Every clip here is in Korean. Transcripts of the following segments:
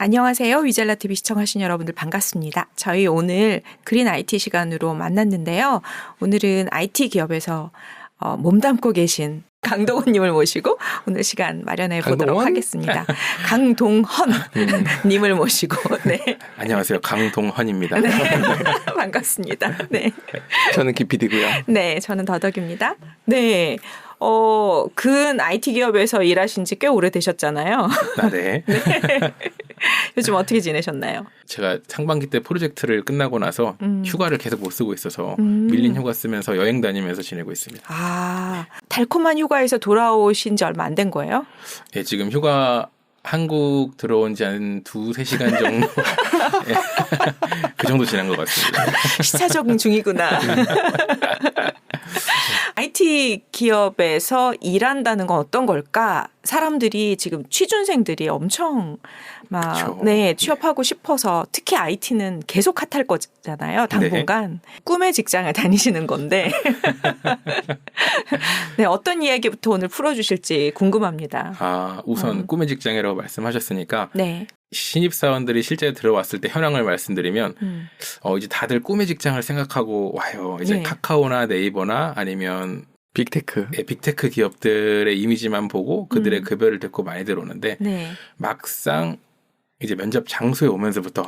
안녕하세요. 위젤라 TV 시청하신 여러분들 반갑습니다. 저희 오늘 그린 IT 시간으로 만났는데요. 오늘은 IT 기업에서 몸담고 계신 강동원님을 모시고 오늘 시간 마련해 보도록 하겠습니다. 강동헌님을 모시고. 네. 안녕하세요. 강동헌입니다. 네. 반갑습니다. 네. 저는 기피디고요. 네, 저는 더덕입니다. 네. 근 IT 기업에서 일하신 지 꽤 오래되셨잖아요. 네. 네. 요즘 어떻게 지내셨나요? 제가 상반기 때 프로젝트를 끝나고 나서 휴가를 계속 못 쓰고 있어서 밀린 휴가 쓰면서 여행 다니면서 지내고 있습니다. 아, 달콤한 휴가에서 돌아오신 지 얼마 안 된 거예요? 예, 지금 휴가 한국 들어온 지 한 2-3시간 정도 예, 그 정도 지난 것 같습니다. 시차 적응 중이구나. IT 기업에서 일한다는 건 어떤 걸까? 사람들이 지금 취준생들이 엄청 막 그쵸. 네, 취업하고 싶어서 특히 IT는 계속 핫할 거잖아요. 당분간. 네. 꿈의 직장을 다니시는 건데. 네, 어떤 이야기부터 오늘 풀어주실지 궁금합니다. 아, 우선 꿈의 직장이라고 말씀하셨으니까 네. 신입사원들이 실제 들어왔을 때 현황을 말씀드리면 이제 다들 꿈의 직장을 생각하고 와요. 이제 네. 카카오나 네이버나 아니면 빅테크. 예, 빅테크 기업들의 이미지만 보고 그들의 급여를 듣고 많이 들어오는데 네. 막상 이제 면접 장소에 오면서부터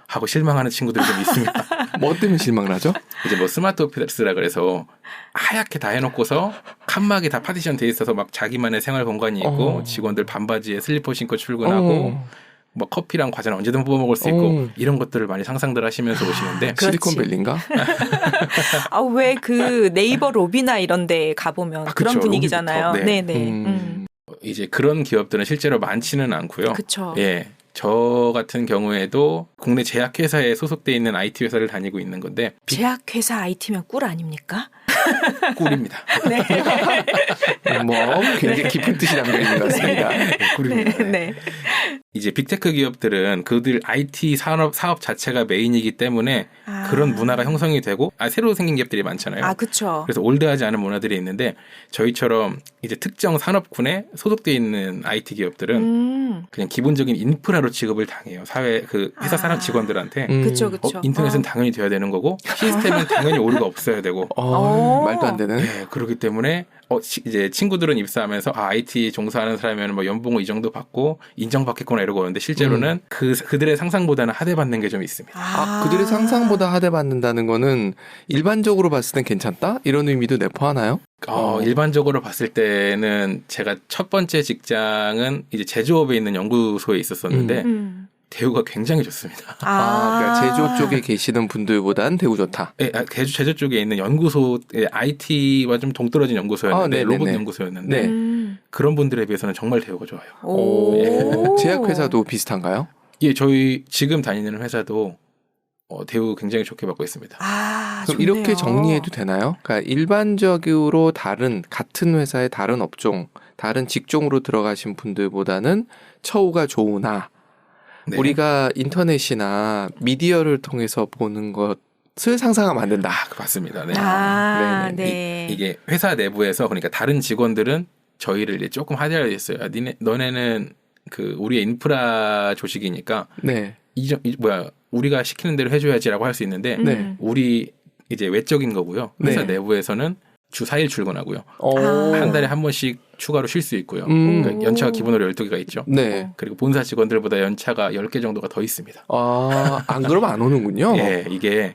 하고 실망하는 친구들이 좀 있습니다. 뭐 때문에 실망을 하죠? 이제 뭐 스마트 오피스라 그래서 하얗게 다 해놓고서 칸막이 다 파티션 돼 있어서 막 자기만의 생활 공간이 있고 직원들 반바지에 슬리퍼 신고 출근하고 뭐 커피랑 과자는 언제든 뽑아 먹을 수 있고 이런 것들을 많이 상상들 하시면서 오시는데 실리콘밸리인가? 왜 그 네이버 로비나 이런 데 가보면 그런 그쵸, 분위기잖아요. 로비부터, 네. 네네. 이제 그런 기업들은 실제로 많지는 않고요. 그렇죠. 예. 저 같은 경우에도 국내 제약회사에 소속돼 있는 IT 회사를 다니고 있는 건데 제약회사 IT면 꿀 아닙니까? 꿀입니다. 네. 뭐 굉장히 깊은 뜻이 담겨 있는 것 같습니다. 꿀입니다. 네. 이제 빅테크 기업들은 그들 IT 사업 자체가 메인이기 때문에 그런 문화가 형성이 되고 새로 생긴 기업들이 많잖아요. 그렇죠. 그래서 올드하지 않은 문화들이 있는데 저희처럼 이제 특정 산업군에 소속돼 있는 IT 기업들은 그냥 기본적인 인프라로 취급을 당해요. 회사 사람 직원들한테. 그렇죠, 그렇죠. 인터넷은 당연히 돼야 되는 거고 시스템은 당연히 오류가 없어야 되고. 말도 안 되는. 네, 그렇기 때문에 이제 친구들은 입사하면서 IT 종사하는 사람이면 뭐 연봉을 이 정도 받고 인정받겠구나 이러고 오는데 실제로는 그들의 상상보다는 하대받는 게 좀 있습니다. 그들의 상상보다 하대받는다는 거는 일반적으로 봤을 땐 괜찮다? 이런 의미도 내포하나요? 일반적으로 봤을 때는 제가 첫 번째 직장은 이제 제조업에 있는 연구소에 있었었는데 대우가 굉장히 좋습니다. 그러니까 제조 쪽에 계시는 분들보단 대우 좋다. 네, 제조 쪽에 있는 연구소, IT와 좀 동떨어진 연구소였는데 로봇 연구소였는데 그런 분들에 비해서는 정말 대우가 좋아요. 제약회사도 비슷한가요? 예, 저희 지금 다니는 회사도 대우 굉장히 좋게 받고 있습니다. 그럼 이렇게 정리해도 되나요? 그러니까 일반적으로 같은 회사의 다른 업종, 다른 직종으로 들어가신 분들보다는 처우가 좋으나 네. 우리가 인터넷이나 미디어를 통해서 보는 것을 상상하면 안 된다. 맞습니다. 네. 네. 이게 회사 내부에서 그러니까 다른 직원들은 저희를 이제 조금 하대하였어요. 너네는 우리의 인프라 조직이니까 우리가 시키는 대로 해줘야지라고 할 수 있는데 우리 이제 외적인 거고요. 회사 내부에서는 주 4일 출근하고요. 한 달에 한 번씩 추가로 쉴 수 있고요. 그러니까 연차가 기본으로 12개가 있죠. 네. 그리고 본사 직원들보다 연차가 10개 정도가 더 있습니다. 안 그러면 안 오는군요. 네, 이게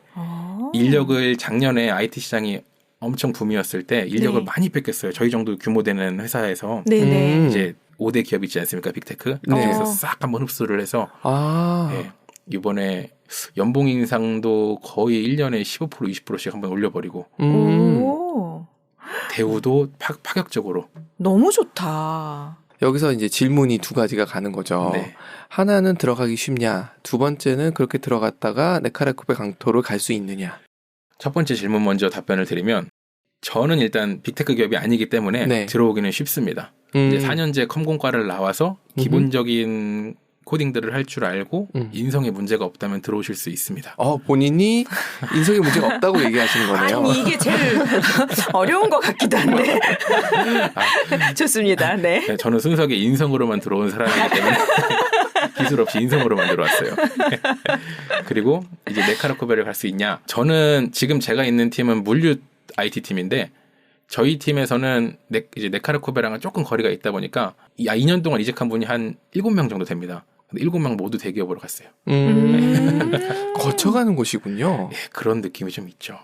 인력을 작년에 IT 시장이 엄청 붐이었을 때 인력을 많이 뺏겼어요. 저희 정도 규모 되는 회사에서 이제 5대 기업 있지 않습니까? 빅테크. 그래서 싹 한번 흡수를 해서 이번에 연봉 인상도 거의 1년에 15% 20%씩 한번 올려버리고 대우도 파격적으로. 너무 좋다. 여기서 이제 질문이 두 가지가 가는 거죠. 네. 하나는 들어가기 쉽냐, 두 번째는 그렇게 들어갔다가 네카레코베 강토를 갈 수 있느냐. 첫 번째 질문 먼저 답변을 드리면 저는 일단 빅테크 기업이 아니기 때문에 들어오기는 쉽습니다. 이제 4년제 컴공과를 나와서 기본적인 코딩들을 할 줄 알고 인성에 문제가 없다면 들어오실 수 있습니다. 본인이 인성에 문제가 없다고 얘기하시는 거네요. 아니 이게 제일 어려운 것 같기도 한데. 좋습니다. 네. 저는 순수하게 인성으로만 들어온 사람이기 때문에 기술 없이 인성으로 만들어 왔어요. 그리고 이제 네카라쿠베를 갈 수 있냐? 저는 지금 제가 있는 팀은 물류 IT 팀인데 저희 팀에서는 이제 네카라쿠베랑은 조금 거리가 있다 보니까 2년 동안 이직한 분이 한 7명 정도 됩니다. 근데 7명 모두 대기업으로 갔어요. 거쳐가는 곳이군요. 예, 그런 느낌이 좀 있죠.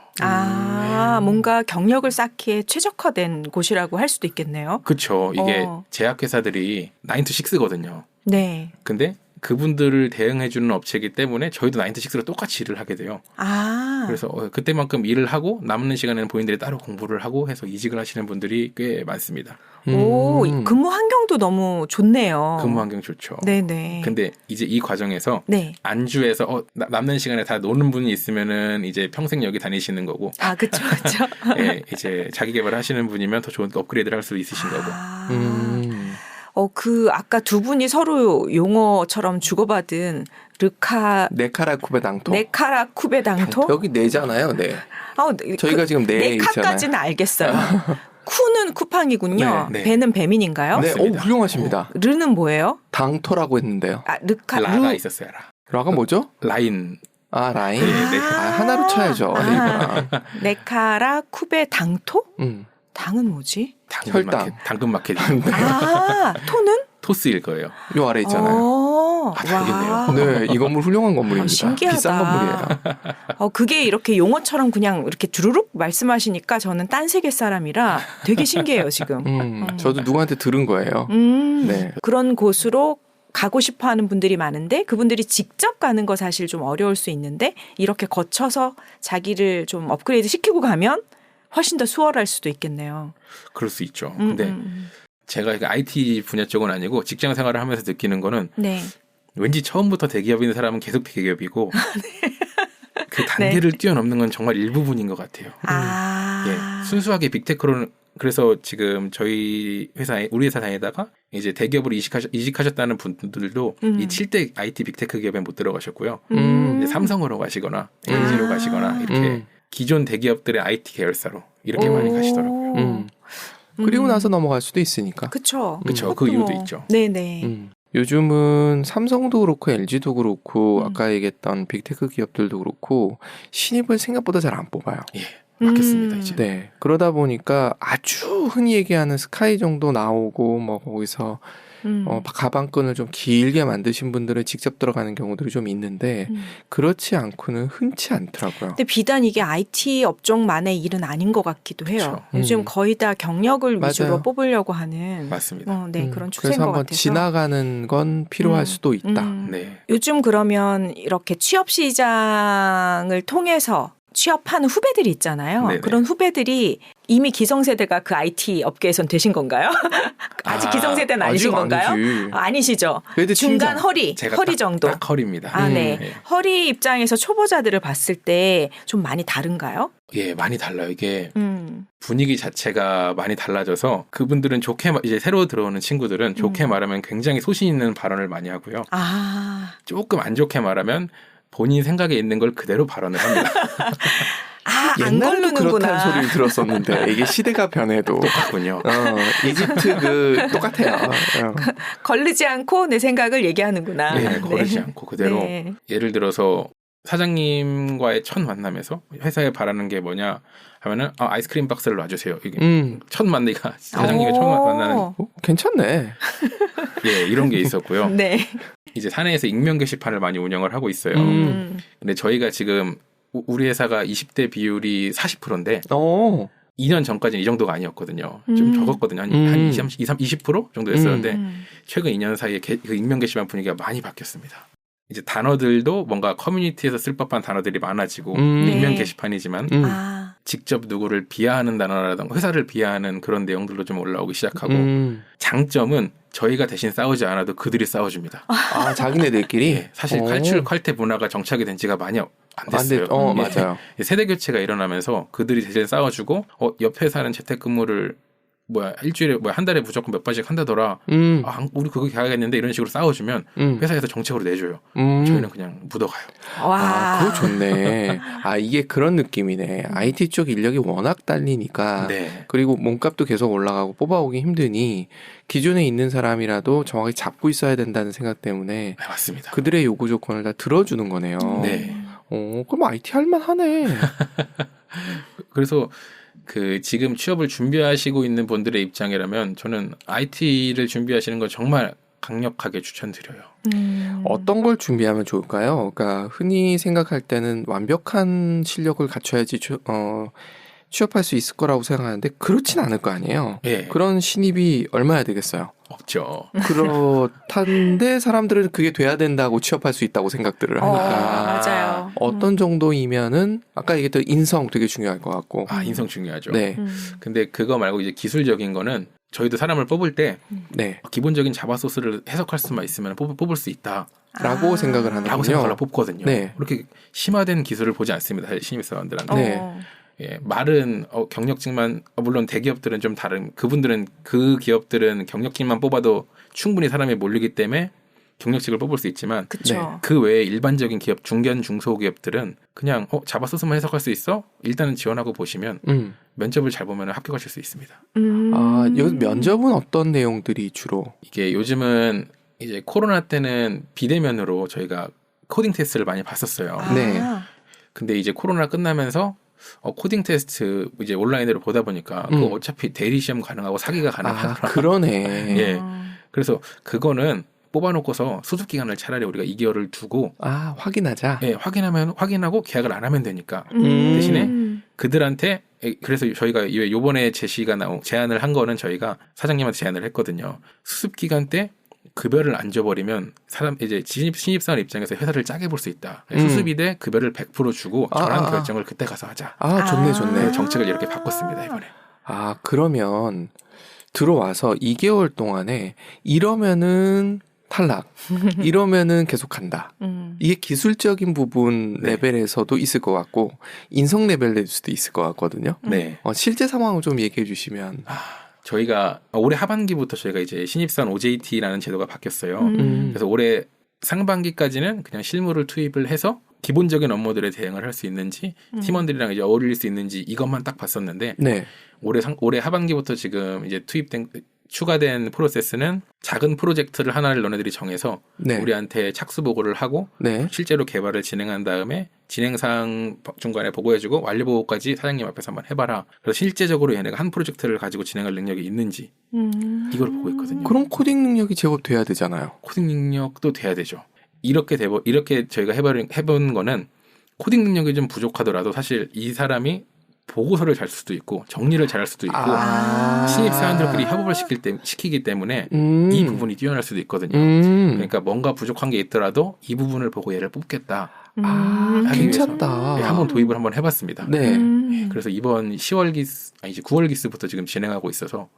뭔가 경력을 쌓기에 최적화된 곳이라고 할 수도 있겠네요. 그렇죠. 이게 제약회사들이 9to6거든요. 네. 근데 그분들을 대응해주는 업체이기 때문에 저희도 9to6로 똑같이 일을 하게 돼요. 그래서 그때만큼 일을 하고 남는 시간에는 본인들이 따로 공부를 하고 해서 이직을 하시는 분들이 꽤 많습니다. 오, 근무 환경도 너무 좋네요. 근무 환경 좋죠. 네네. 근데 이제 이 과정에서 네. 안주해서 남는 시간에 다 노는 분이 있으면은 이제 평생 여기 다니시는 거고. 그렇죠, 그렇죠. 예, 이제 자기 개발하시는 분이면 더 좋은 업그레이드를 할 수 있으신 거고. 아까 두 분이 서로 용어처럼 주고받은 네카라쿠베 당토? 여기 네잖아요, 네. 저희가 지금 네 네카까지는 알겠어요. 쿠는 쿠팡이군요. 네. 배는 배민인가요? 네, 훌륭하십니다. 르는 뭐예요? 당토라고 했는데요. 라가 있었어요, 라. 라가 뭐죠? 라인. 라인. 하나로 쳐야죠. 네카라쿠베 당토? 당은 뭐지? 혈당. 당근 마켓. 토는? 토스일 거예요. 요 아래 있잖아요. 알겠네요. 네, 이 건물 훌륭한 건물입니다. 신기하다. 비싼 건물이에요. 그게 이렇게 용어처럼 그냥 이렇게 주르륵 말씀하시니까 저는 딴 세계 사람이라 되게 신기해요, 지금. 저도 누구한테 들은 거예요. 네. 그런 곳으로 가고 싶어 하는 분들이 많은데 그분들이 직접 가는 거 사실 좀 어려울 수 있는데 이렇게 거쳐서 자기를 좀 업그레이드 시키고 가면 훨씬 더 수월할 수도 있겠네요. 그럴 수 있죠. 근데 제가 IT 분야 쪽은 아니고 직장 생활을 하면서 느끼는 거는 왠지 처음부터 대기업인 사람은 계속 대기업이고 그 단계를 뛰어넘는 건 정말 일부분인 것 같아요. 예, 순수하게 빅테크로는 그래서 지금 저희 우리 회사 다니다가 이제 대기업으로 이직하셨다는 분들도 이 7대 IT 빅테크 기업에 못 들어가셨고요. 이제 삼성으로 가시거나 LG로 가시거나 이렇게 기존 대기업들의 IT 계열사로 이렇게 많이 가시더라고요. 그리고 나서 넘어갈 수도 있으니까. 그렇죠. 그 이유도 있죠. 네네. 요즘은 삼성도 그렇고 LG도 그렇고 아까 얘기했던 빅테크 기업들도 그렇고 신입을 생각보다 잘 안 뽑아요. 예, 맞겠습니다. 이제. 네, 그러다 보니까 아주 흔히 얘기하는 스카이 정도 나오고 뭐 거기서 가방끈을 좀 길게 만드신 분들은 직접 들어가는 경우들이 좀 있는데 그렇지 않고는 흔치 않더라고요. 근데 비단 이게 IT 업종만의 일은 아닌 것 같기도 해요. 그렇죠. 요즘 거의 다 경력을 맞아요. 위주로 뽑으려고 하는 맞습니다. 그런 추세인 그래서 것 한번 같아서. 지나가는 건 필요할 수도 있다. 네. 요즘 그러면 이렇게 취업 시장을 통해서 취업하는 후배들이 있잖아요. 네네. 그런 후배들이 이미 기성세대가 그 IT 업계에선 되신 건가요? 아직 기성세대는 아니신 건가요? 아니시죠. 중간 허리 정도. 딱 허리입니다. 네. 네. 허리 입장에서 초보자들을 봤을 때 좀 많이 다른가요? 예, 많이 달라요. 이게 분위기 자체가 많이 달라져서 그분들은 이제 새로 들어오는 친구들은 좋게 말하면 굉장히 소신 있는 발언을 많이 하고요. 조금 안 좋게 말하면 본인 생각에 있는 걸 그대로 발언을 합니다. 안 걸르는구나. 그렇다는 소리를 들었었는데 이게 시대가 변해도 똑같군요. 이집트 똑같아요. 걸르지 않고 내 생각을 얘기하는구나. 네, 걸르지 않고 그대로. 네. 예를 들어서 사장님과의 첫 만남에서 회사에 바라는 게 뭐냐 하면은 아이스크림 박스를 놔주세요. 이게 첫 만나기가 사장님과 처음 만나는. 괜찮네. 예, 이런 게 있었고요. 네. 이제 사내에서 익명 게시판을 많이 운영을 하고 있어요. 근데 저희가 지금 우리 회사가 20대 비율이 40%인데 2년 전까지는 이 정도가 아니었거든요. 좀 적었거든요. 한 20% 정도였었는데 최근 2년 사이에 그 익명 게시판 분위기가 많이 바뀌었습니다. 이제 단어들도 뭔가 커뮤니티에서 쓸 법한 단어들이 많아지고 익명 게시판이지만 직접 누구를 비하하는 단어라든가 회사를 비하하는 그런 내용들로 좀 올라오기 시작하고 장점은 저희가 대신 싸우지 않아도 그들이 싸워줍니다. 자기네들끼리? 네, 사실 칼퇴 문화가 정착이 된 지가 많이 안 됐어요. 맞아요. 세대 교체가 일어나면서 그들이 대신 싸워주고 옆 회사는 재택근무를 일주일에 한 달에 무조건 몇 번씩 한다더라. 우리 그거 가야겠는데 이런 식으로 싸워주면 회사에서 정책으로 내줘요. 저희는 그냥 묻어가요. 와, 그거 좋네. 이게 그런 느낌이네. IT 쪽 인력이 워낙 딸리니까 네. 그리고 몸값도 계속 올라가고 뽑아오기 힘드니 기존에 있는 사람이라도 정확히 잡고 있어야 된다는 생각 때문에 네, 맞습니다. 그들의 요구 조건을 다 들어주는 거네요. 네. 그럼 IT 할만하네. 그래서 지금 취업을 준비하시고 있는 분들의 입장이라면 저는 IT를 준비하시는 걸 정말 강력하게 추천드려요. 어떤 걸 준비하면 좋을까요? 그러니까 흔히 생각할 때는 완벽한 실력을 갖춰야지 취업할 수 있을 거라고 생각하는데 그렇진 않을 거 아니에요. 네. 그런 신입이 얼마나 되겠어요? 없죠. 그렇다는데 사람들은 그게 돼야 된다고 취업할 수 있다고 생각들을 하니까 맞아요. 어떤 정도이면은 아까 얘기했던 인성 되게 중요할 것 같고 인성 중요하죠. 네. 근데 그거 말고 이제 기술적인 거는 저희도 사람을 뽑을 때 네. 기본적인 자바 소스를 해석할 수만 있으면 뽑을 수 있다라고 생각을 하는군요. 생각하려 뽑거든요. 네. 그렇게 심화된 기술을 보지 않습니다. 사실 신입사원들한테. 네. 예, 말은 경력직만 물론 대기업들은 좀 다른 그 기업들은 경력직만 뽑아도 충분히 사람이 몰리기 때문에 경력직을 뽑을 수 있지만 그 외에 일반적인 기업 중소기업들은 그냥 자바 소스만 해석할 수 있어? 일단은 지원하고 보시면 면접을 잘 보면 합격하실 수 있습니다. 요즘 면접은 어떤 내용들이 주로? 이게 요즘은 이제 코로나 때는 비대면으로 저희가 코딩 테스트를 많이 봤었어요. 네. 근데 이제 코로나 끝나면서 코딩 테스트 이제 온라인으로 보다 보니까 그거 어차피 대리 시험 가능하고 사기가 가능하더라. 그러네. 예. 그래서 그거는 뽑아놓고서 수습 기간을 차라리 우리가 2개월을 두고 확인하자. 예, 확인하고 계약을 안 하면 되니까 대신에 그들한테 그래서 저희가 요번에 제안을 한 거는 저희가 사장님한테 제안을 했거든요. 수습 기간 때 급여를 안 줘버리면 이제 신입사원 입장에서 회사를 짜게 볼 수 있다. 수습이 돼 급여를 100% 주고 전환 결정을 그때 가서 하자. 좋네. 정책을 이렇게 바꿨습니다 이번에. 그러면 들어와서 2개월 동안에 이러면은 탈락, 이러면은 계속 간다. 이게 기술적인 부분 레벨에서도 있을 것 같고 인성 레벨일 수도 있을 것 같거든요. 네. 실제 상황을 좀 얘기해 주시면. 저희가 올해 하반기부터 저희가 이제 신입사원 OJT라는 제도가 바뀌었어요. 그래서 올해 상반기까지는 그냥 실무를 투입을 해서 기본적인 업무들에 대응을 할 수 있는지 팀원들이랑 이제 어울릴 수 있는지 이것만 딱 봤었는데 올해 하반기부터 지금 이제 추가된 프로세스는 작은 프로젝트를 하나를 너네들이 정해서 우리한테 착수 보고를 하고 실제로 개발을 진행한 다음에 진행사항 중간에 보고해주고 완료 보고까지 사장님 앞에서 한번 해봐라. 그래서 실제적으로 얘네가 한 프로젝트를 가지고 진행할 능력이 있는지 이걸 보고 있거든요. 그럼 코딩 능력이 제법 돼야 되잖아요. 코딩 능력도 돼야 되죠. 이렇게 저희가 해본 거는 코딩 능력이 좀 부족하더라도 사실 이 사람이 보고서를 잘 수도 있고 정리를 잘할 수도 있고 신입사원들끼리 협업을 시키기 때문에 이 부분이 뛰어날 수도 있거든요. 그러니까 뭔가 부족한 게 있더라도 이 부분을 보고 얘를 뽑겠다. 괜찮다. 한번 도입을 한번 해봤습니다. 네. 그래서 이번 9월 기수부터 지금 진행하고 있어서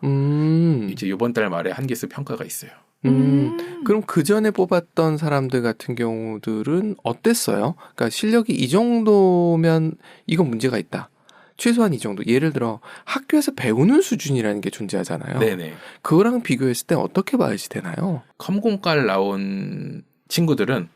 이제 이번 달 말에 한 기수 평가가 있어요. 그럼 그 전에 뽑았던 사람들 같은 경우들은 어땠어요? 그러니까 실력이 이 정도면 이건 문제가 있다. 최소한 이 정도. 예를 들어 학교에서 배우는 수준이라는 게 존재하잖아요. 네네. 그거랑 비교했을 때 어떻게 봐야지 되나요? 컴공과를 나온 친구들은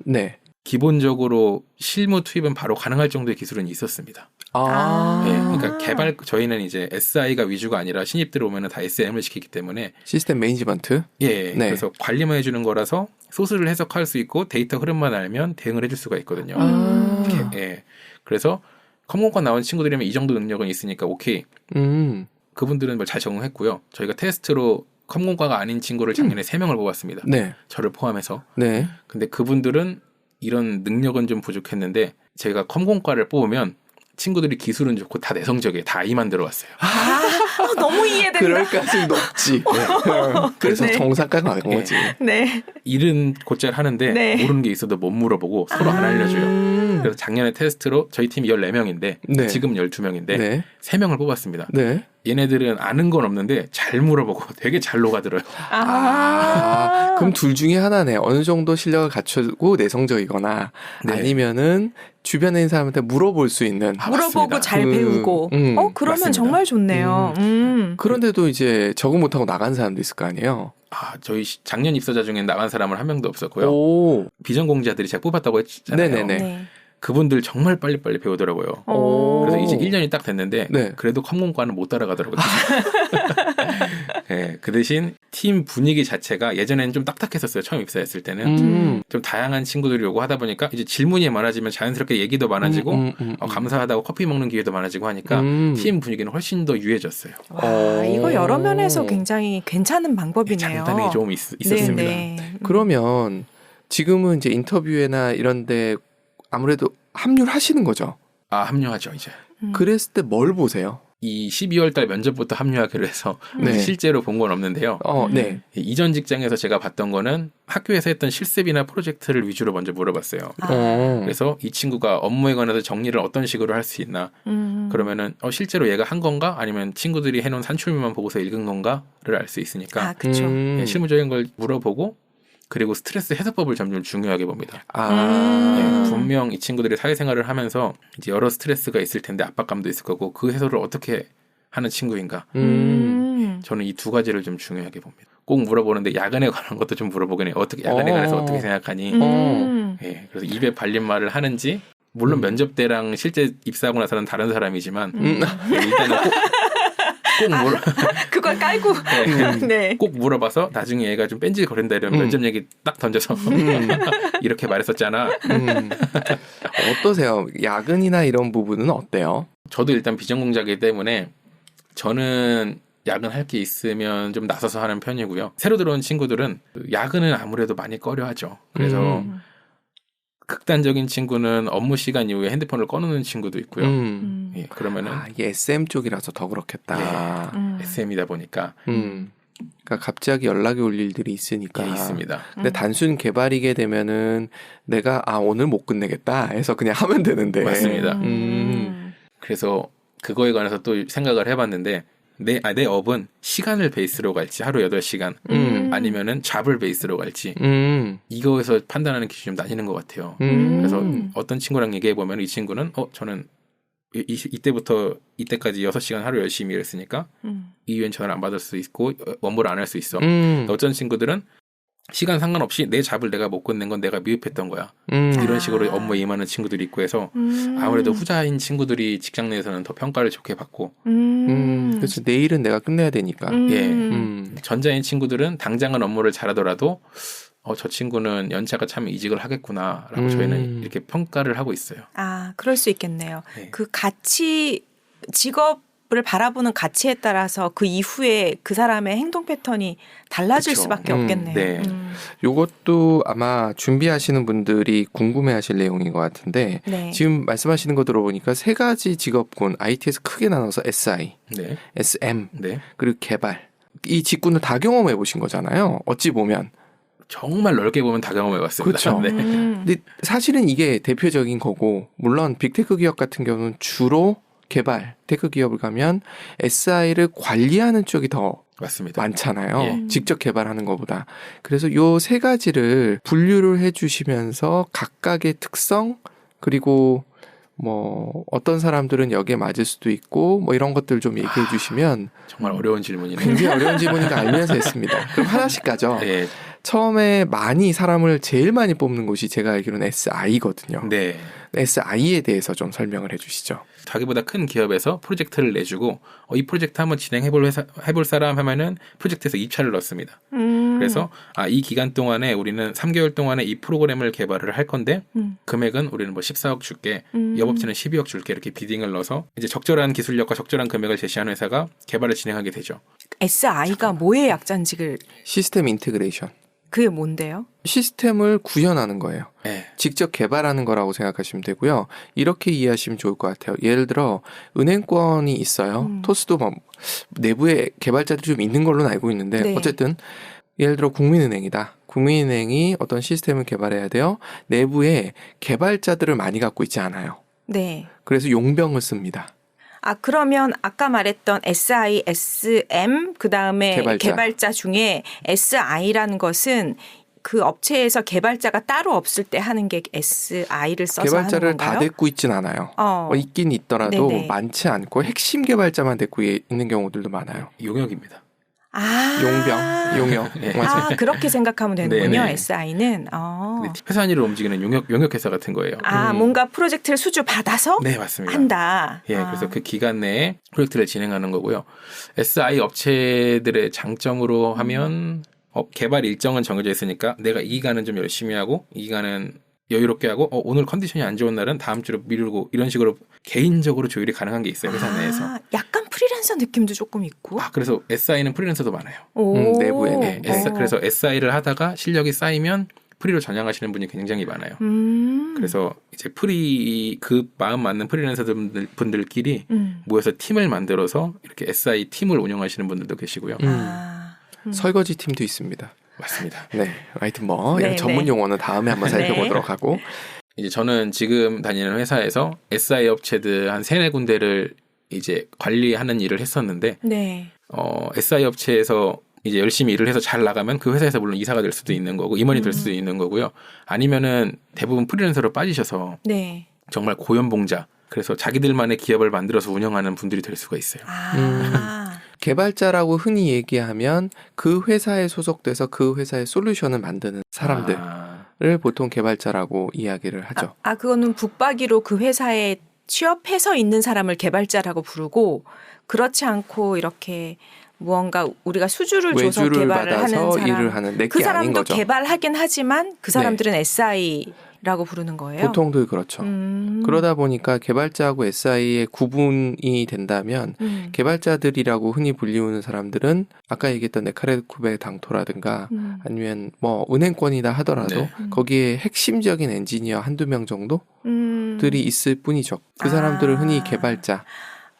기본적으로 실무 투입은 바로 가능할 정도의 기술은 있었습니다. 그러니까 저희는 이제 SI가 위주가 아니라 신입들 오면은 다 SM을 시키기 때문에 시스템 매니지먼트. 그래서 관리만 해주는 거라서 소스를 해석할 수 있고 데이터 흐름만 알면 대응을 해줄 수가 있거든요. 그래서 컴공과 나온 친구들이면 이 정도 능력은 있으니까 오케이. 그분들은 잘 적응했고요. 저희가 테스트로 컴공과가 아닌 친구를 작년에 3명을 뽑았습니다. 저를 포함해서. 근데 그분들은 이런 능력은 좀 부족했는데 제가 컴공과를 뽑으면 친구들이 기술은 좋고 다 내성적이에요. 다 I만 들어왔어요. 너무 이해된다. 그럴 가능성이 높지. 그래서 정상까지 간 거지. 일은 곧잘 하는데 모르는 게 있어도 못 물어보고 서로 안 알려줘요. 그래서 작년에 테스트로 저희 팀이 14명인데 네. 지금 12명인데 네. 3명을 뽑았습니다. 네. 얘네들은 아는 건 없는데 잘 물어보고 되게 잘 녹아들어요. 그럼 둘 중에 하나네. 어느 정도 실력을 갖추고 내성적이거나 네. 아니면은 주변에 있는 사람한테 물어볼 수 있는. 물어보고 잘 배우고. 그러면 맞습니다. 정말 좋네요. 그런데도 이제 적응 못하고 나간 사람도 있을 거 아니에요. 저희 작년 입사자 중에 나간 사람은 한 명도 없었고요. 오. 비전공자들이 제가 뽑았다고 했잖아요. 네네네. 네. 그분들 정말 빨리빨리 배우더라고요. 그래서 이제 1년이 딱 됐는데 네. 그래도 컴공과는 못 따라가더라고요. 네, 그 대신 팀 분위기 자체가 예전에는 좀 딱딱했었어요. 처음 입사했을 때는. 좀 다양한 친구들이 오고 하다 보니까 이제 질문이 많아지면 자연스럽게 얘기도 많아지고 감사하다고 커피 먹는 기회도 많아지고 하니까 팀 분위기는 훨씬 더 유해졌어요. 와, 이거 여러 면에서 굉장히 괜찮은 방법이네요. 장단이 좀 있었습니다. 네네. 그러면 지금은 이제 인터뷰회나 이런데 아무래도 합류를 하시는 거죠. 합류하죠 이제. 그랬을 때 뭘 보세요? 이 12월 달 면접부터 합류하기로 해서 네. 실제로 본 건 없는데요. 네. 이전 직장에서 제가 봤던 거는 학교에서 했던 실습이나 프로젝트를 위주로 먼저 물어봤어요. 그래서 이 친구가 업무에 관해서 정리를 어떤 식으로 할 수 있나. 그러면은 실제로 얘가 한 건가 아니면 친구들이 해놓은 산출물만 보고서 읽은 건가를 알 수 있으니까 그렇죠. 실무적인 걸 물어보고 그리고 스트레스 해소법을 점점 중요하게 봅니다. 분명 이 친구들이 사회생활을 하면서 이제 여러 스트레스가 있을 텐데 압박감도 있을 거고 그 해소를 어떻게 하는 친구인가. 저는 이 두 가지를 좀 중요하게 봅니다. 꼭 물어보는데 야근에 관한 것도 좀 물어보긴 해요. 어떻게 야근에 관해서 어떻게 생각하니? 그래서 입에 발린 말을 하는지 물론 면접 때랑 실제 입사하고 나서는 다른 사람이지만 일단은 꼭 물어. 그걸 깔고. 네. 꼭 물어봐서 나중에 얘가 좀 뺀질거린다 이러면 면접 얘기 딱 던져서 이렇게 말했었잖아. 어떠세요? 야근이나 이런 부분은 어때요? 저도 일단 비전공자이기 때문에 저는 야근할 게 있으면 좀 나서서 하는 편이고요. 새로 들어온 친구들은 야근은 아무래도 많이 꺼려하죠. 그래서 극단적인 친구는 업무 시간 이후에 핸드폰을 꺼놓는 친구도 있고요. 그러면은 이게 SM 쪽이라서 더 그렇겠다. SM이다 보니까. 그러니까 갑자기 연락이 올 일들이 있으니까. 있습니다. 근데 단순 개발이게 되면은 내가 오늘 못 끝내겠다 해서 그냥 하면 되는데. 맞습니다. 그래서 그거에 관해서 또 생각을 해봤는데 내 업은 시간을 베이스로 갈지 하루 8시간 아니면은 잡을 베이스로 갈지 이거에서 판단하는 기준이 좀 나뉘는 것 같아요. 그래서 어떤 친구랑 얘기해보면 이 친구는 저는 이때부터 이때까지 6시간 하루 열심히 일했으니까 이후엔 전화를 안 받을 수 있고 업무를 안 할 수 있어. 어떤 친구들은 시간 상관없이 내 잡을 내가 못 끝낸 건 내가 미흡했던 거야. 이런 식으로 업무에 임하는 친구들이 있고 해서 아무래도 후자인 친구들이 직장 내에서는 더 평가를 좋게 받고 그렇죠. 내일은 내가 끝내야 되니까. 전자인 친구들은 당장은 업무를 잘하더라도 저 친구는 연차가 차면 이직을 하겠구나라고 저희는 이렇게 평가를 하고 있어요. 그럴 수 있겠네요. 네. 그 가치 직업을 바라보는 가치에 따라서 그 이후에 그 사람의 행동 패턴이 달라질 그쵸. 수밖에 없겠네요. 네. 요것도 아마 준비하시는 분들이 궁금해하실 내용인 것 같은데 네. 지금 말씀하시는 거 들어보니까 3가지 직업군 IT에서 크게 나눠서 SI, 네. SM 네. 그리고 개발 이 직군을 다 경험해 보신 거잖아요. 어찌 보면. 정말 넓게 보면 다 경험해봤습니다. 그렇죠. 네. 근데 사실은 이게 대표적인 거고 물론 빅테크 기업 같은 경우는 주로 개발, 테크 기업을 가면 SI를 관리하는 쪽이 더 맞습니다. 많잖아요. 예. 직접 개발하는 것보다. 그래서 요 3가지를 분류를 해주시면서 각각의 특성 그리고 뭐 어떤 사람들은 여기에 맞을 수도 있고 뭐 이런 것들 좀 얘기해 주시면 정말 어려운 질문이네요. 굉장히 어려운 질문이니까 알면서 했습니다. 그럼 하나씩 가죠. 네. 처음에 사람을 제일 많이 뽑는 곳이 제가 알기로는 SI거든요. 네. SI에 대해서 좀 설명을 해 주시죠. 자기보다 큰 기업에서 프로젝트를 내주고 이 프로젝트 한번 진행해볼 사람 하면은 프로젝트에서 입찰을 넣습니다. 그래서 이 기간 동안에 우리는 3개월 동안에 이 프로그램을 개발을 할 건데 금액은 우리는 뭐 14억 줄게, 옆업체는 12억 줄게 이렇게 비딩을 넣어서 이제 적절한 기술력과 적절한 금액을 제시하는 회사가 개발을 진행하게 되죠. SI가 뭐의 약자인지를 시스템 인테그레이션. 그게 뭔데요? 시스템을 구현하는 거예요. 네. 직접 개발하는 거라고 생각하시면 되고요. 이렇게 이해하시면 좋을 것 같아요. 예를 들어 은행권이 있어요. 토스도 뭐 내부에 개발자들이 좀 있는 걸로는 알고 있는데 네. 어쨌든 예를 들어 국민은행이다. 국민은행이 어떤 시스템을 개발해야 돼요. 내부에 개발자들을 많이 갖고 있지 않아요. 네. 그래서 용병을 씁니다. 그러면 아까 말했던 SI, SM, 그 다음에 개발자 중에 SI라는 것은 그 업체에서 개발자가 따로 없을 때 하는 게 SI를 써서 개발자를 하는 건가요? 다 데리고 있진 않아요. 있긴 있더라도 네네. 많지 않고 핵심 개발자만 데리고 있는 경우들도 많아요. 용역입니다. 용병. 네. 그렇게 생각하면 되는군요. 네네. SI는. 회사 단위로 움직이는 용역 회사 같은 거예요. 뭔가 프로젝트를 수주 받아서 네, 맞습니다. 한다. 그래서 그 기간 내에 프로젝트를 진행하는 거고요. SI 업체들의 장점으로 하면 개발 일정은 정해져 있으니까 내가 이 기간은 좀 열심히 하고 이 기간은 여유롭게 하고 오늘 컨디션이 안 좋은 날은 다음 주로 미루고 이런 식으로 개인적으로 조율이 가능한 게 있어요. 회사 내에서. 약간 프리랜서 느낌도 조금 있고. 그래서 SI는 프리랜서도 많아요. 내부에. 네, 그래서 SI를 하다가 실력이 쌓이면 프리로 전향하시는 분이 굉장히 많아요. 그래서 이제 그 마음 맞는 프리랜서분들끼리 모여서 팀을 만들어서 이렇게 SI 팀을 운영하시는 분들도 계시고요. 설거지 팀도 있습니다. 맞습니다. 네, 하여튼 이런 전문 용어는 다음에 한번 살펴보도록 하고. 이제 저는 지금 다니는 회사에서 SI 업체들 한 3-4군데를 이제 관리하는 일을 했었는데, SI 업체에서 이제 열심히 일을 해서 잘 나가면 그 회사에서 물론 이사가 될 수도 있는 거고 임원이 될 수도 있는 거고요. 아니면은 대부분 프리랜서로 빠지셔서 정말 고연봉자, 그래서 자기들만의 기업을 만들어서 운영하는 분들이 될 수가 있어요. 개발자라고 흔히 얘기하면 그 회사에 소속돼서 그 회사의 솔루션을 만드는 사람들을 보통 개발자라고 이야기를 하죠. 그거는 북박이로 그 회사에 취업해서 있는 사람을 개발자라고 부르고, 그렇지 않고 이렇게 무언가 우리가 수주를 줘서 개발을 하는 사람, 일을 하는 내게 그 사람도 아닌 거죠. 개발하긴 하지만 그 사람들은 SI라고 부르는 거예요. 보통도 그렇죠. 그러다 보니까 개발자하고 SI의 구분이 된다면 개발자들이라고 흔히 불리우는 사람들은 아까 얘기했던 네카레쿠베 당토라든가 아니면 은행권이다 하더라도 거기에 핵심적인 엔지니어 1-2명 정도들이 있을 뿐이죠. 그 사람들을 흔히 개발자.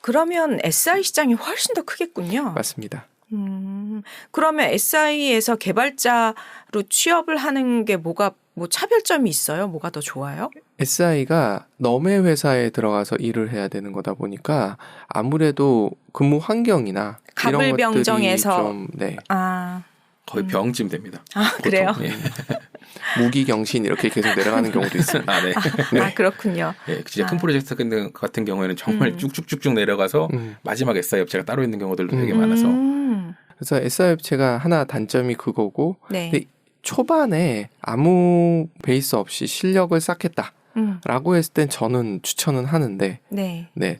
그러면 SI 시장이 훨씬 더 크겠군요. 맞습니다. 그러면 SI에서 개발자로 취업을 하는 게 차별점이 있어요? 뭐가 더 좋아요? SI가 너의 회사에 들어가서 일을 해야 되는 거다 보니까 아무래도 근무 환경이나 갑을병정에서 이런 것들이 좀 거의 병쯤 됩니다. 그래요? 무기경신 이렇게 계속 내려가는 경우도 있어요. 그렇군요. 진짜 큰 프로젝트 같은 경우에는 정말 쭉쭉쭉쭉 내려가서 마지막 SI 업체가 따로 있는 경우들도 되게 많아서. 그래서 SI 업체가 하나 단점이 그거고 근데 초반에 아무 베이스 없이 실력을 쌓겠다라고 했을 땐 저는 추천은 하는데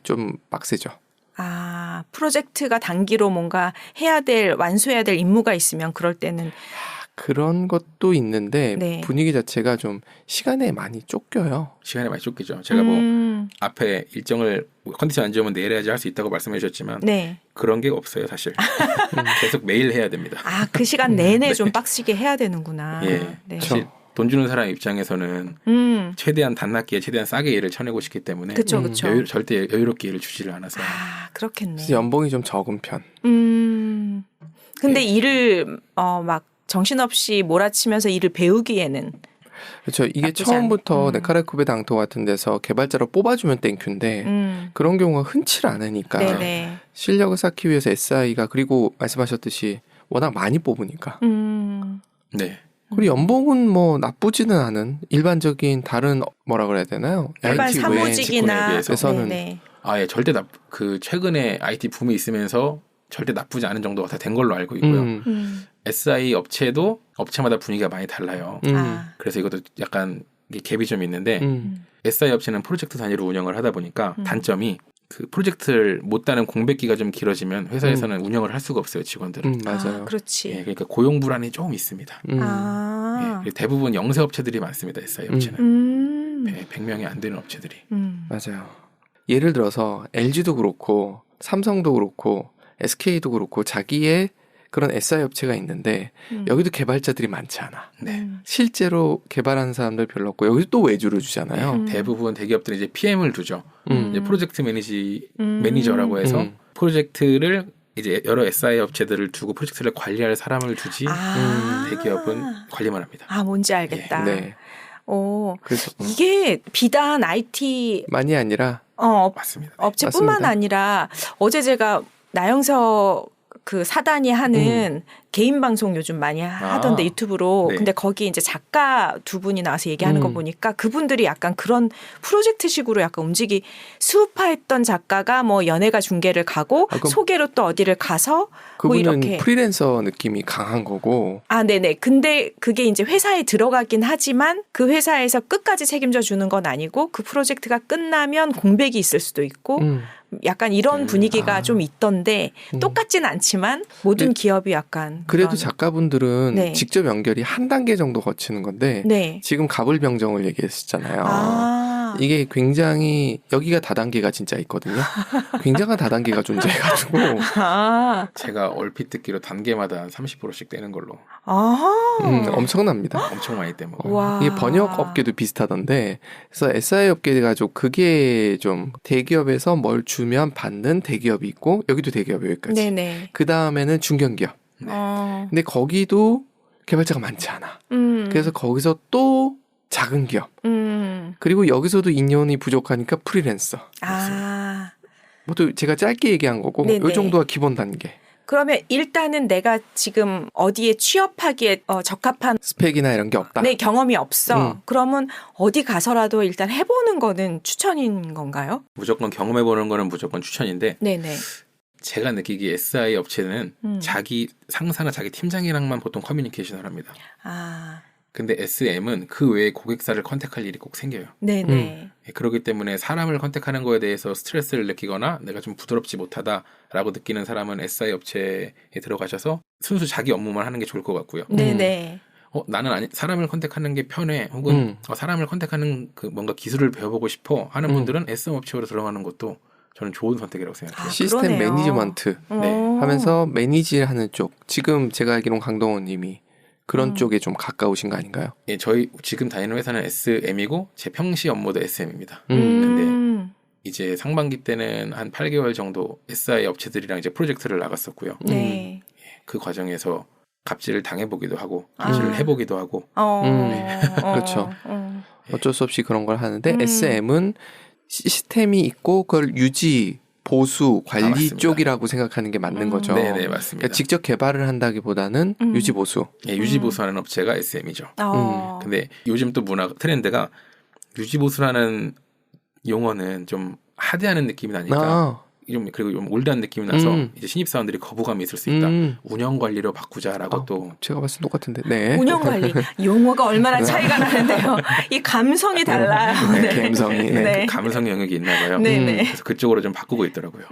좀 빡세죠. 프로젝트가 단기로 뭔가 완수해야 될 임무가 있으면 그럴 때는 그런 것도 있는데 분위기 자체가 좀 시간에 많이 쫓겨요. 시간에 많이 쫓기죠. 제가 앞에 일정을 컨디션 안 좋으면 내일 해야지 할 수 있다고 말씀해 주셨지만 그런 게 없어요, 사실. 계속 매일 해야 됩니다. 그 시간 내내 좀 빡시게 해야 되는구나. 사실 돈 주는 사람 입장에서는 최대한 단낮기에 최대한 싸게 일을 쳐내고 싶기 때문에 그쵸. 절대 여유롭게 일을 주지를 않아서. 그렇겠네. 연봉이 좀 적은 편. 근데 일을 정신없이 몰아치면서 일을 배우기에는 그렇죠. 이게 처음부터 네카레쿠베 당토 같은 데서 개발자로 뽑아주면 땡큐인데 그런 경우가 흔치 않으니까 실력을 쌓기 위해서 SI가 그리고 말씀하셨듯이 워낙 많이 뽑으니까 그리고 연봉은 나쁘지는 않은 일반적인 다른 뭐라 그래야 되나요? 일반 사무직이나 비해서는 절대 최근에 IT 붐이 있으면서 절대 나쁘지 않은 정도가 다 된 걸로 알고 있고요. SI 업체도 업체마다 분위기가 많이 달라요. 그래서 이것도 약간 갭이 좀 있는데 SI 업체는 프로젝트 단위로 운영을 하다 보니까 단점이 그 프로젝트를 못 따는 공백기가 좀 길어지면 회사에서는 운영을 할 수가 없어요, 직원들은. 맞아요. 그렇지. 그러니까 고용 불안이 조금 있습니다. 대부분 영세 업체들이 많습니다, SI 업체는. 100명이 안 되는 업체들이. 맞아요. 예를 들어서 LG도 그렇고 삼성도 그렇고 SK도 그렇고 자기의 그런 SI 업체가 있는데 여기도 개발자들이 많지 않아. 실제로 개발하는 사람들 별로 없고 여기도 또 외주를 주잖아요. 대부분 대기업들은 이제 PM을 두죠. 이제 프로젝트 매니저라고 해서 프로젝트를 이제 여러 SI 업체들을 두고 프로젝트를 관리할 사람을 두지 대기업은 관리만 합니다. 아, 뭔지 알겠다. 네. 그래서 이게 비단 IT 만이 아니라 맞습니다. 업체뿐만 맞습니다. 아니라 어제 제가 나영석 그 사단이 하는 개인 방송 요즘 많이 하던데 유튜브로. 네. 근데 거기 이제 작가 두 분이 나와서 얘기하는 거 보니까 그분들이 약간 그런 프로젝트식으로 약간 수우파했던 작가가 뭐 연예가 중계를 가고 소개로 또 어디를 가서 그분은 뭐 이렇게 프리랜서 느낌이 강한 거고. 아, 네네. 근데 그게 이제 회사에 들어가긴 하지만 그 회사에서 끝까지 책임져 주는 건 아니고 그 프로젝트가 끝나면 공백이 있을 수도 있고 약간 이런 분위기가 좀 있던데 똑같진 않지만 모든 기업이 약간 그래도 그런. 작가분들은 네. 직접 연결이 한 단계 정도 거치는 건데 네. 지금 가불병정을 얘기했었잖아요. 아. 이게 굉장히 여기가 다단계가 진짜 있거든요. 굉장한 다단계가 존재해가지고 아. 제가 얼핏 듣기로 단계마다 한 30%씩 떼는 걸로. 엄청납니다. 엄청 많이 떼먹어요. 와. 이게 번역 업계도 비슷하던데 그래서 SI 업계가 좀 그게 좀 대기업에서 뭘 주면 받는 대기업이 있고 여기도 대기업이 여기까지. 네네. 그 다음에는 중견기업. 근데 거기도 개발자가 많지 않아. 그래서 거기서 또 작은 기업. 그리고 여기서도 인연이 부족하니까 프리랜서. 아. 모두 제가 짧게 얘기한 거고 네네. 이 정도가 기본 단계. 그러면 일단은 내가 지금 어디에 취업하기에 적합한 스펙이나 이런 게 없다. 내 경험이 없어. 그러면 어디 가서라도 일단 해보는 거는 추천인 건가요? 무조건 경험해보는 거는 무조건 추천인데 네네. 제가 느끼기에 SI 업체는 자기 상사나 자기 팀장이랑만 보통 커뮤니케이션을 합니다. 아. 근데 SM은 그 외에 고객사를 컨택할 일이 꼭 생겨요. 네네. 그렇기 때문에 사람을 컨택하는 거에 대해서 스트레스를 느끼거나 내가 좀 부드럽지 못하다라고 느끼는 사람은 SI 업체에 들어가셔서 순수 자기 업무만 하는 게 좋을 것 같고요. 네네. 나는 사람을 컨택하는 게 편해. 혹은 사람을 컨택하는 그 뭔가 기술을 배워보고 싶어 하는 분들은 SM 업체로 들어가는 것도 저는 좋은 선택이라고 생각해요. 시스템 그러네요. 매니지먼트 하면서 매니지하는 쪽. 지금 제가 알기로는 강동원 님이 그런 쪽에 좀 가까우신 거 아닌가요? 예, 저희 지금 다니는 회사는 SM이고 제 평시 업무도 SM입니다. 근데 이제 상반기 때는 한 8개월 정도 SI 업체들이랑 이제 프로젝트를 나갔었고요. 네. 그 과정에서 갑질을 당해보기도 하고 갑질을 해보기도 하고. 그렇죠. 어쩔 수 없이 그런 걸 하는데 SM은 시스템이 있고 그걸 유지, 보수, 관리 쪽이라고 생각하는 게 맞는 거죠. 네네, 맞습니다. 그러니까 직접 개발을 한다기보다는 유지, 보수. 예, 유지, 보수하는 업체가 SM이죠. 근데 요즘 또 트렌드가 유지, 보수라는 용어는 좀 하드하는 느낌이 나니까 그리고 좀 올드한 느낌이 나서 이제 신입사원들이 거부감이 있을 수 있다. 운영 관리로 바꾸자라고 또 제가 봤을 때 똑같은데. 네. 운영 관리 용어가 얼마나 차이가 나는데요. 이 감성이 달라요. 네, 감성이. 네. 그 감성 영역이 있나 봐요. 네네. 그래서 그쪽으로 좀 바꾸고 있더라고요.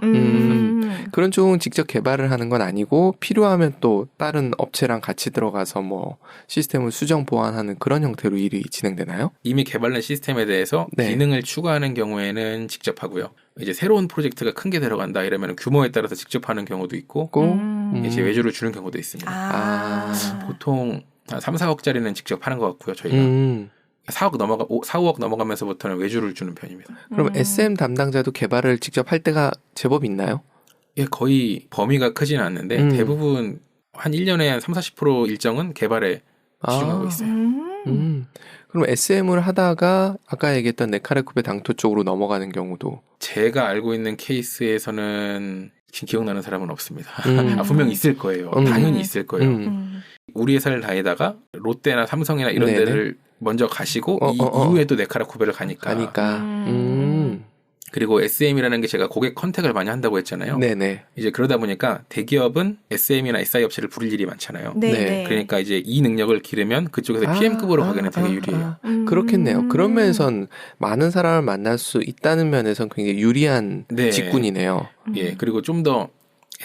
그런 쪽은 직접 개발을 하는 건 아니고 필요하면 또 다른 업체랑 같이 들어가서 뭐 시스템을 수정 보완하는 그런 형태로 일이 진행되나요? 이미 개발된 시스템에 대해서 기능을 추가하는 경우에는 직접 하고요. 이제 새로운 프로젝트가 큰 게 들어간다 이러면 규모에 따라서 직접 하는 경우도 있고 이제 외주를 주는 경우도 있습니다. 보통 한 3, 4억짜리는 직접 하는 것 같고요. 저희가 4억 5억 넘어가면서부터는 외주를 주는 편입니다. 그럼 SM 담당자도 개발을 직접 할 때가 제법 있나요? 예, 거의 범위가 크지는 않는데 대부분 한 1년에 한 3, 40% 일정은 개발에 집중하고 있어요. 그럼 SM을 하다가 아까 얘기했던 네카레쿠베 당토 쪽으로 넘어가는 경우도 제가 알고 있는 케이스에서는 지금 기억나는 사람은 없습니다. 분명 있을 거예요. 당연히 있을 거예요. 우리 회사를 다니다가 롯데나 삼성이나 이런 데를 먼저 가시고 이후에 또 네카레쿠베를 가니까. 그리고 SM이라는 게 제가 고객 컨택을 많이 한다고 했잖아요. 네네. 이제 그러다 보니까 대기업은 SM이나 SI 업체를 부릴 일이 많잖아요. 네. 그러니까 이제 이 능력을 기르면 그쪽에서 PM급으로 가기는 되게 유리해요. 그렇겠네요. 그런 면에선 많은 사람을 만날 수 있다는 면에선 굉장히 유리한 직군이네요. 예, 그리고 좀 더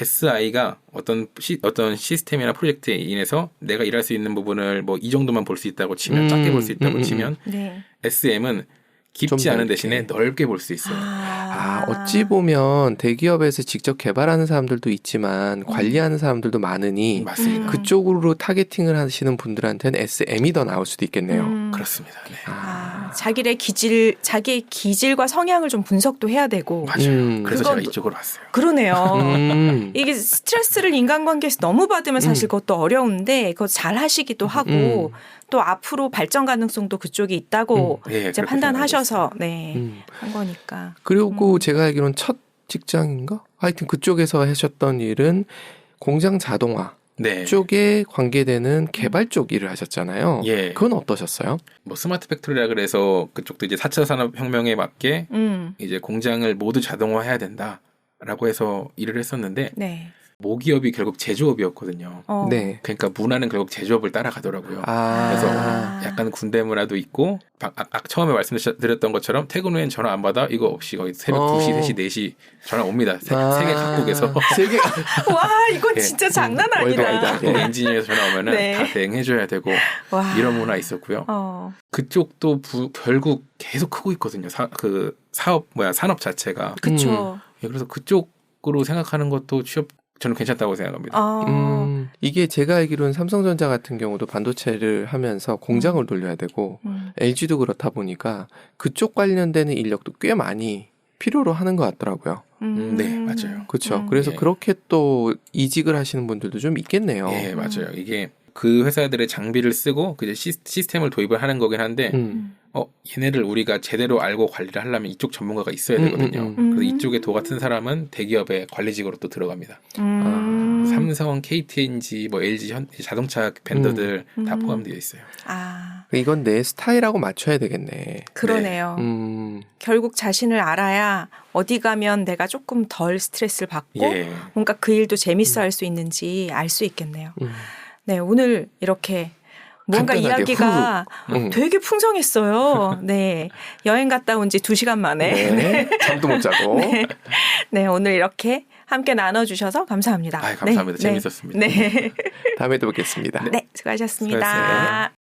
SI가 어떤 시스템이나 프로젝트에 인해서 내가 일할 수 있는 부분을 뭐 이 정도만 볼 수 있다고 치면 짧게 볼 수 있다고 치면 SM은 깊지 않은 대신에 넓게 볼 수 있어요. 어찌 보면 대기업에서 직접 개발하는 사람들도 있지만 관리하는 사람들도 많으니 맞습니다. 그쪽으로 타겟팅을 하시는 분들한테는 SM이 더 나올 수도 있겠네요. 그렇습니다. 네. 자기의 기질과 성향을 좀 분석도 해야 되고. 맞아요. 그래서 제가 이쪽으로 왔어요. 그러네요. 이게 스트레스를 인간관계에서 너무 받으면 사실 그것도 어려운데 그거 잘 하시기도 하고 또 앞으로 발전 가능성도 그쪽에 있다고 이제 판단하셔서 한 거니까. 그리고 제가 알기로는 첫 직장인가? 하여튼 그쪽에서 하셨던 일은 공장 자동화 쪽에 관계되는 개발 쪽 일을 하셨잖아요. 그건 어떠셨어요? 뭐 스마트 팩토리라 그래서 그쪽도 이제 4차 산업혁명에 맞게 이제 공장을 모두 자동화해야 된다라고 해서 일을 했었는데 모기업이 결국 제조업이었거든요. 그러니까 문화는 결국 제조업을 따라가더라고요. 그래서 약간 군대 문화도 있고 처음에 말씀드렸던 것처럼 퇴근 후엔 전화 안 받아? 이거 없이 거의 새벽 2시, 3시, 4시 전화 옵니다. 세계 각국에서. 와, 이건 진짜 장난 아니다. 엔지니어에서 전화 오면은 다 대응해줘야 되고 이런 문화 있었고요. 그쪽도 결국 계속 크고 있거든요. 산업 자체가. 그렇죠. 그래서 그쪽으로 생각하는 것도 저는 괜찮다고 생각합니다. 이게 제가 알기로는 삼성전자 같은 경우도 반도체를 하면서 공장을 돌려야 되고 LG도 그렇다 보니까 그쪽 관련되는 인력도 꽤 많이 필요로 하는 것 같더라고요. 네, 맞아요. 그렇죠. 그래서 그렇게 또 이직을 하시는 분들도 좀 있겠네요. 네, 맞아요. 이게 그 회사들의 장비를 쓰고 그 시스템을 도입을 하는 거긴 한데 얘네를 우리가 제대로 알고 관리를 하려면 이쪽 전문가가 있어야 되거든요. 그래서 이쪽에 도 같은 사람은 대기업의 관리직으로 또 들어갑니다. 삼성, KTNG, 뭐 LG 자동차 벤더들 다 포함되어 있어요. 이건 내 스타일하고 맞춰야 되겠네. 그러네요. 결국 자신을 알아야 어디 가면 내가 조금 덜 스트레스를 받고 뭔가 그 일도 재밌어 할 수 있는지 알 수 있겠네요. 네, 오늘 이렇게 뭔가 이야기가 되게 풍성했어요. 네. 여행 갔다 온 지 2시간 만에. 잠도 못 자고. 네, 오늘 이렇게 함께 나눠주셔서 감사합니다. 감사합니다. 재밌었습니다. 네. 다음에 또 뵙겠습니다. 네, 수고하셨습니다. 수고하셨어요.